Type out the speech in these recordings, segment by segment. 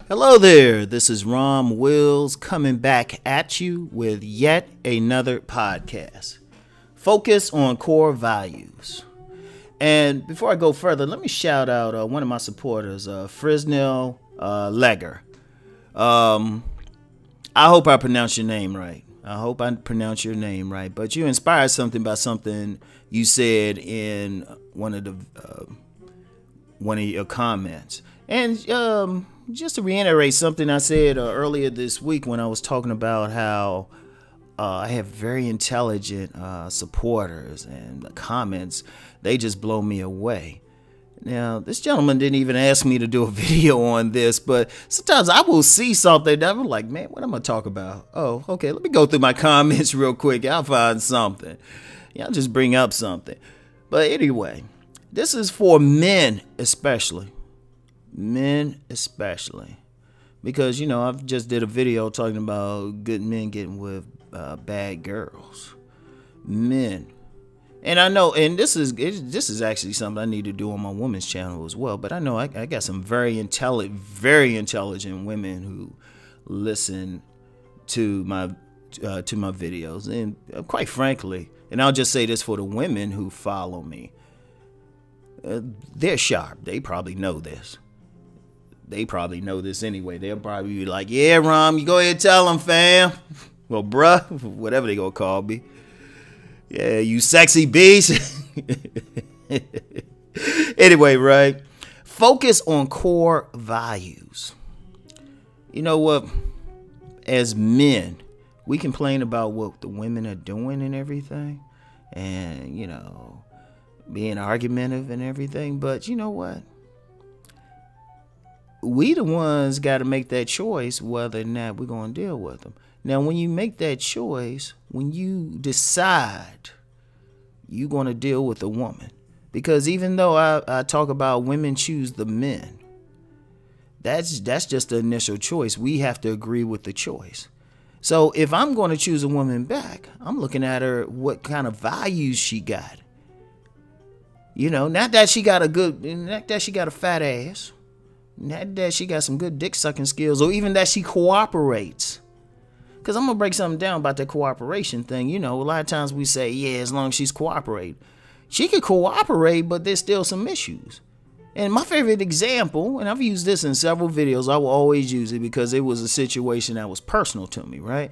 Hello there, this is Rom Wills coming back at you with yet another podcast. Focus on core values. And before I go further, let me shout out one of my supporters, Frisnell Legger. I hope I pronounce your name right. But you inspired something by something you said in one of your comments. And just to reiterate something I said earlier this week when I was talking about how I have very intelligent supporters, and the comments, they just blow me away. Now, this gentleman didn't even ask me to do a video on this, but sometimes I will see something that I'm like, man, what am I going to talk about? Oh, okay, let me go through my comments real quick. I'll find something. Yeah, I'll just bring up something. But anyway, this is for men especially. Men especially. Because, you know, I've just did a video talking about good men getting with bad girls. Men. And I know, and this is actually something I need to do on my women's channel as well. But I know I got some very intelligent women who listen to my videos. And quite frankly, and I'll just say this for the women who follow me, they're sharp. They probably know this. They probably know this anyway. They'll probably be like, yeah, Rom, you go ahead and tell them, fam. Well, bruh, whatever they gonna call me. Yeah, you sexy beast. Anyway, right? Focus on core values. You know what? As men, we complain about what the women are doing and everything. And, you know, being argumentative and everything. But you know what? We the ones got to make that choice whether or not we're going to deal with them. Now, when you make that choice, when you decide you're going to deal with a woman, because even though I talk about women choose the men, that's just the initial choice. We have to agree with the choice. So if I'm going to choose a woman back, I'm looking at her, what kind of values she got. You know, not that she got a fat ass. Not that she got some good dick sucking skills, or even that she cooperates. Because I'm going to break something down about the cooperation thing. You know, a lot of times we say, yeah, as long as she's cooperating. She could cooperate, but there's still some issues. And my favorite example, and I've used this in several videos, I will always use it because it was a situation that was personal to me, right?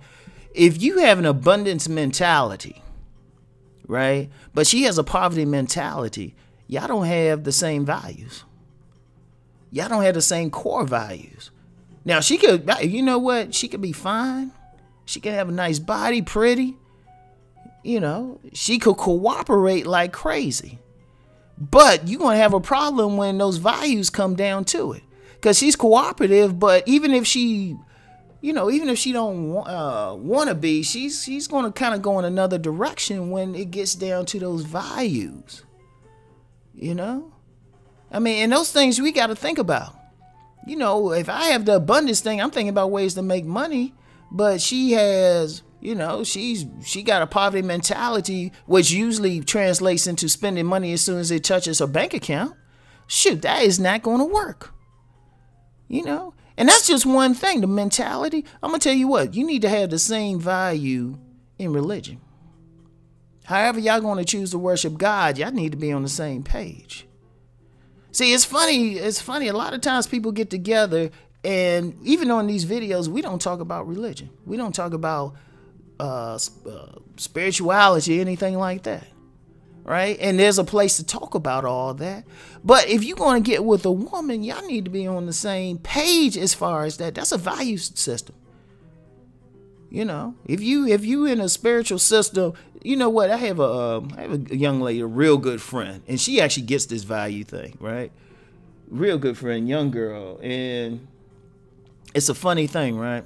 If you have an abundance mentality, right, but she has a poverty mentality, y'all don't have the same values. Y'all don't have the same core values. Now, she could, you know what? She could be fine. She can have a nice body, pretty. You know, she could cooperate like crazy. But you're going to have a problem when those values come down to it. Because she's cooperative, but even if she, you know, even if she don't want to be, she's going to kind of go in another direction when it gets down to those values. You know? I mean, and those things we got to think about. You know, if I have the abundance thing, I'm thinking about ways to make money. But she has, you know, she got a poverty mentality, which usually translates into spending money as soon as it touches her bank account. Shoot, that is not going to work. You know, and that's just one thing, the mentality. I'm going to tell you what, you need to have the same value in religion. However y'all going to choose to worship God, y'all need to be on the same page. See, it's funny. A lot of times people get together, and even on these videos, we don't talk about religion. We don't talk about spirituality, anything like that, right? And there's a place to talk about all that. But if you're going to get with a woman, y'all need to be on the same page as far as that. That's a value system. You know, if you in a spiritual system, you know what? I have a young lady, a real good friend, and she actually gets this value thing, right? Real good friend, young girl, and it's a funny thing, right?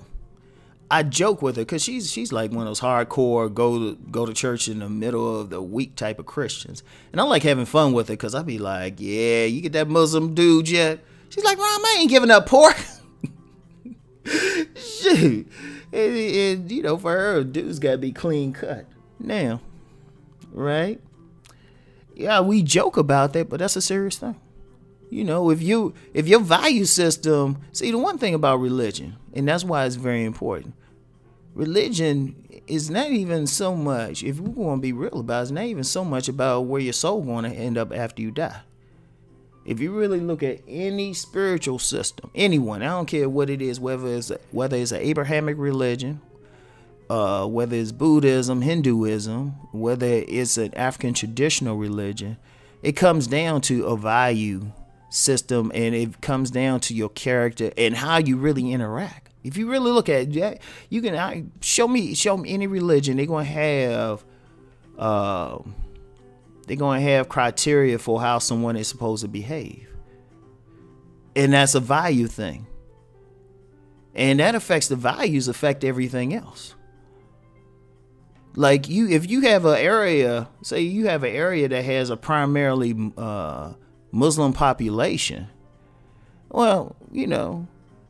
I joke with her because she's like one of those hardcore go to church in the middle of the week type of Christians, and I like having fun with her because I be like, yeah, you get that Muslim dude yet? She's like, Rom, I ain't giving up pork. Shoot. And, you know, for her, dude's got to be clean cut. Now, right? Yeah, we joke about that, but that's a serious thing. You know, if your value system, see, the one thing about religion, and that's why it's very important, religion is not even so much, if we're going to be real about it, it's not even so much about where your soul going to end up after you die. If you really look at any spiritual system, anyone, I don't care what it is, whether it's an Abrahamic religion, whether it's Buddhism, Hinduism, whether it's an African traditional religion, it comes down to a value system, and it comes down to your character and how you really interact. If you really look at it, you can show me any religion. They're gonna have criteria for how someone is supposed to behave, and that's a value thing, and that affects the values, affect everything else. Like if you have an area, say you have an area that has a primarily Muslim population, well, you know,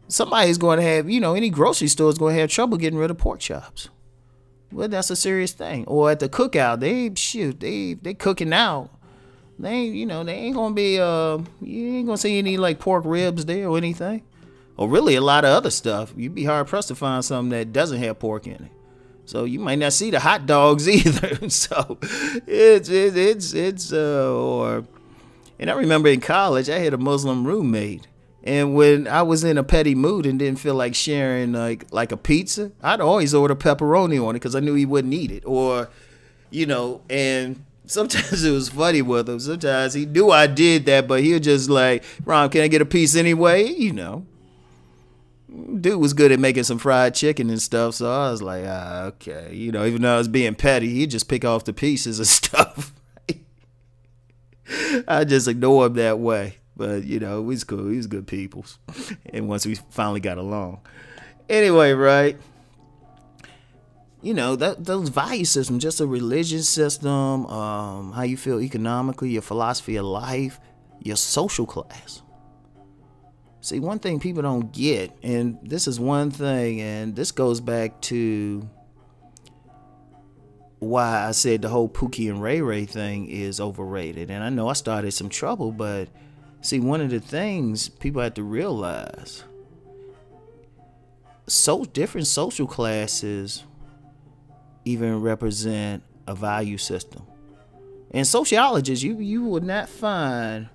somebody's going to have, you know, any grocery store is going to have trouble getting rid of pork chops. Well, that's a serious thing. Or at the cookout, they cooking out. They ain't gonna be you ain't gonna see any like pork ribs there or anything, or really a lot of other stuff. You'd be hard pressed to find something that doesn't have pork in it. So you might not see the hot dogs either. So and I remember in college I had a Muslim roommate, and when I was in a petty mood and didn't feel like sharing like a pizza, I'd always order pepperoni on it because I knew he wouldn't eat it. Or, you know, and sometimes it was funny with him. Sometimes he knew I did that, but he was just like, Rom, can I get a piece anyway? You know. Dude was good at making some fried chicken and stuff, so I was like, okay. You know, even though I was being petty, he'd just pick off the pieces and stuff. I just ignore him that way. But, you know, he was cool. He was good people. And once we finally got along. Anyway, right? You know, those value systems, just a religious system, how you feel economically, your philosophy of life, your social class. See, one thing people don't get, and this is one thing, and this goes back to why I said the whole Pookie and Ray Ray thing is overrated. And I know I started some trouble, but see, one of the things people have to realize, different social classes even represent a value system. And sociologists, you would not find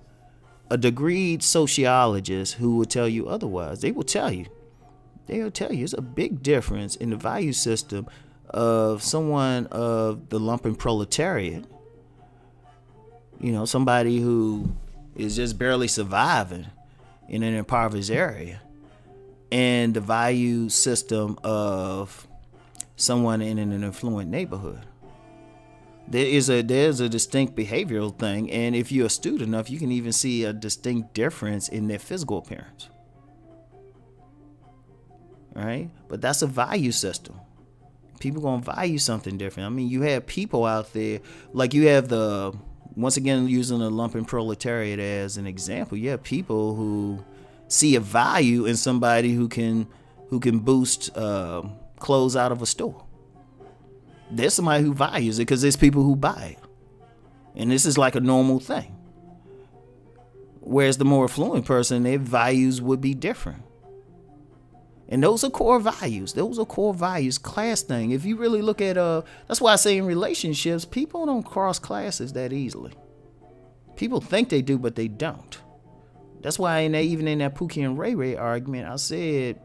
a degreed sociologist who would tell you otherwise. They'll tell you it's a big difference in the value system of someone of the lumpen proletariat, you know, somebody who is just barely surviving in an impoverished area, and the value system of someone in an affluent neighborhood. There's a distinct behavioral thing, and if you're astute enough, you can even see a distinct difference in their physical appearance. All right? But that's a value system. People gonna value something different. I mean, you have people out there, like you have once again, using the lumpen proletariat as an example, you have people who see a value in somebody who can boost clothes out of a store. There's somebody who values it because there's people who buy it. And this is like a normal thing. Whereas the more affluent person, their values would be different. And those are core values. Those are core values, class thing. If you really look at, that's why I say in relationships, people don't cross classes that easily. People think they do, but they don't. That's why even in that Pookie and Ray Ray argument, I said,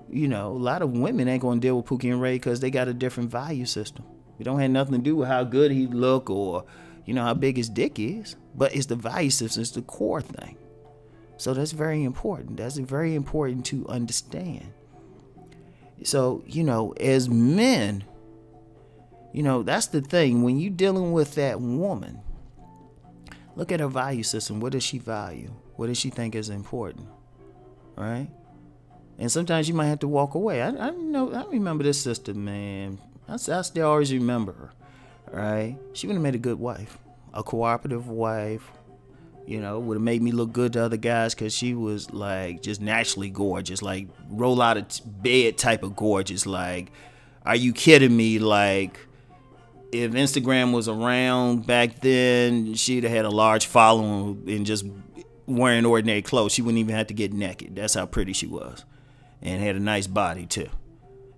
you know, a lot of women ain't going to deal with Pookie and Ray because they got a different value system. It don't have nothing to do with how good he look or, you know, how big his dick is. But it's the value system. It's the core thing. So that's very important. That's very important to understand. So, you know, as men, you know, that's the thing. When you're dealing with that woman, look at her value system. What does she value? What does she think is important? Right? And sometimes you might have to walk away. I remember this sister, man. I still always remember her. Right? She would have made a good wife, a cooperative wife. You know, would have made me look good to other guys because she was like just naturally gorgeous, like roll out of bed type of gorgeous. Like, are you kidding me? Like, if Instagram was around back then, she'd have had a large following and just wearing ordinary clothes. She wouldn't even have to get naked. That's how pretty she was. And had a nice body too.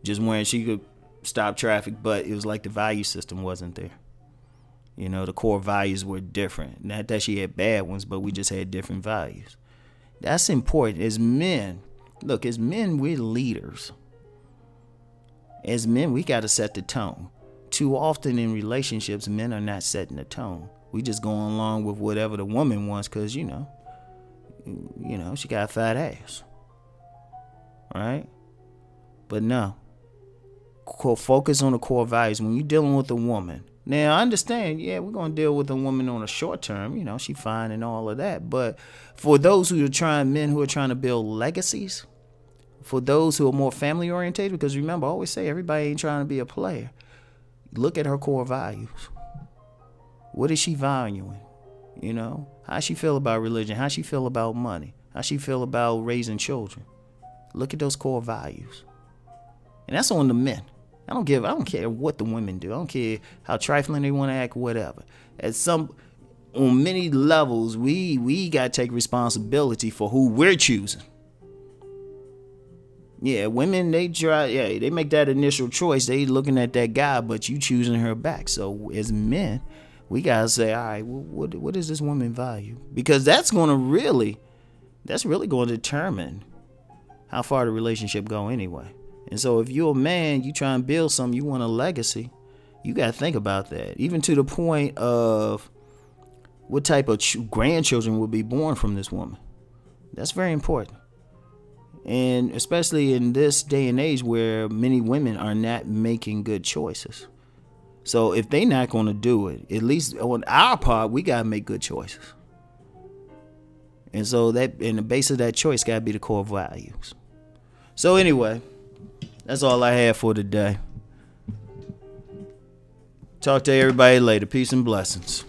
Just wearing, she could stop traffic, but it was like the value system wasn't there. You know, the core values were different. Not that she had bad ones, but we just had different values. That's important. As men, look, as men, we're leaders. As men, we got to set the tone. Too often in relationships, men are not setting the tone. We just going along with whatever the woman wants because, you know, she got a fat ass. Right? But no. Focus on the core values. When you're dealing with a woman, now I understand, yeah, we're going to deal with a woman on a short term, you know, she fine and all of that. But for those men who are trying to build legacies, for those who are more family oriented, because remember, I always say everybody ain't trying to be a player. Look at her core values. What is she valuing? You know, how she feel about religion? How she feel about money? How she feel about raising children? Look at those core values. And that's on the men. I don't care what the women do. I don't care how trifling they want to act, whatever. On many levels, we got to take responsibility for who we're choosing. Yeah, women, they make that initial choice. They looking at that guy, but you choosing her back. So as men, we got to say, all right, what does this woman value? Because that's really going to determine how far the relationship go anyway. And so if you're a man, you try and build something, you want a legacy, you got to think about that. Even to the point of what type of grandchildren will be born from this woman. That's very important. And especially in this day and age where many women are not making good choices. So if they're not going to do it, at least on our part, we got to make good choices. And so the base of that choice got to be the core values. So anyway, that's all I have for today. Talk to everybody later. Peace and blessings.